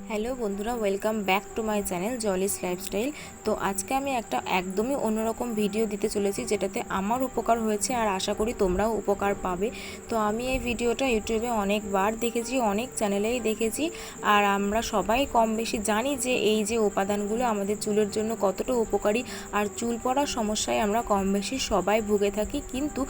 Hello বন্ধুরা, welcome back to my channel জলিস lifestyle. তো আজকে আমি একটা একদমই অন্যরকম ভিডিও দিতে চলেছি, যেটাতে আমার উপকার হয়েছে আর আশা করি তোমরাও উপকার পাবে। তো আমি এই ভিডিওটা ইউটিউবে অনেকবার দেখেছি, অনেক চ্যানেলেই দেখেছি, আর আমরা সবাই কম বেশি জানি যে এই যে উপাদানগুলো আমাদের চুলের জন্য কতটা উপকারী। আর চুল পড়ার সমস্যায় আমরা কম বেশি সবাই ভুগে থাকি, কিন্তু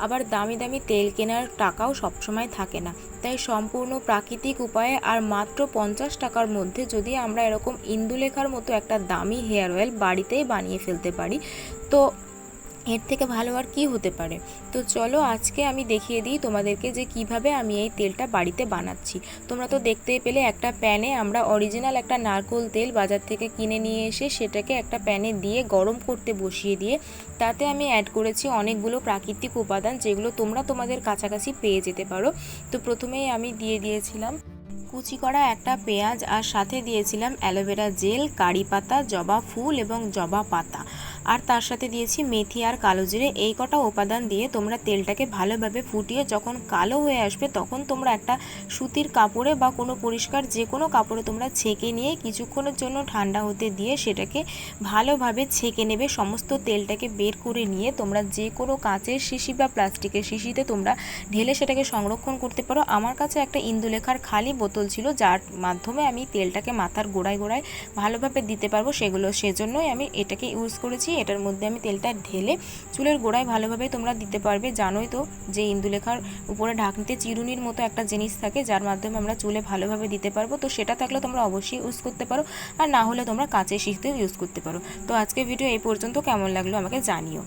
আবার দামি দামি তেল কেনার টাকাও সবসময় থাকে না। তাই সম্পূর্ণ প্রাকৃতিক উপায়ে আর মাত্র 50 টাকার মধ্যে যদি আমরা এরকম ইন্দুলেখার মতো একটা দামি হেয়ার অয়েল বাড়িতেই বানিয়ে ফেলতে পারি, তো এর থেকে ভালো আর কি হতে পারে। তো চলো আজকে আমি দেখিয়ে দিই তোমাদেরকে যে কিভাবে আমি এই তেলটা বাড়িতে বানাচ্ছি। তোমরা তো দেখতেই পেলে একটা প্যানে আমরা অরিজিনাল একটা নারকেল তেল বাজার থেকে কিনে নিয়ে এসে সেটাকে একটা প্যানে দিয়ে গরম করতে বসিয়ে দিয়ে তাতে আমি অ্যাড করেছি অনেকগুলো প্রাকৃতিক উপাদান, যেগুলো তোমরা তোমাদের কাছাকাছি পেয়ে যেতে পারো। তো প্রথমেই আমি দিয়ে দিয়েছিলাম কুচি করা একটা পেঁয়াজ, আর সাথে দিয়েছিলাম অ্যালোভেরা জেল, কারি পাতা, জবা ফুল এবং জবা পাতা, আর তার সাথে দিয়েছি মেথি আর কালো জিরে। এই কটা উপাদান দিয়ে তোমরা তেলটাকে ভালোভাবে ফুটিয়ে যখন কালো হয়ে আসবে, তখন তোমরা একটা সুতির কাপড়ে বা কোনো পরিষ্কার যে কোনো কাপড়ে তোমরা ছেঁকে নিয়ে কিছুক্ষণের জন্য ঠান্ডা হতে দিয়ে সেটাকে ভালোভাবে ছেঁকে নেবে। সমস্ত তেলটাকে বের করে নিয়ে তোমরা যে কোনো কাঁচের শিশি বা প্লাস্টিকের শিশিতে তোমরা ঢেলে সেটাকে সংরক্ষণ করতে পারো। আমার কাছে একটা ইন্দুলেখার খালি বোতল ছিল, যার মাধ্যমে আমি তেলটাকে মাথার গোড়ায় গোড়ায় ভালোভাবে দিতে পারবো, সেজন্যই আমি এটাকে ইউজ করেছি। এটার মধ্যে আমি তেলটা ঢেলে চুলের গোড়ায় ভালোভাবে তোমরা দিতে পারবে। জানোই তো যে ইন্দুলেখার উপরে ঢাকনিতে চিরুনির মতো একটা জিনিস থাকে, যার মাধ্যমে আমরা চুলে ভালোভাবে দিতে পারবো। তো সেটা থাকলে তোমরা অবশ্যই ইউজ করতে পারো, আর না হলে তোমরা কাঁচের শিশিতেও ইউজ করতে পারো। তো আজকে ভিডিও এই পর্যন্ত, কেমন লাগলো আমাকে জানিও।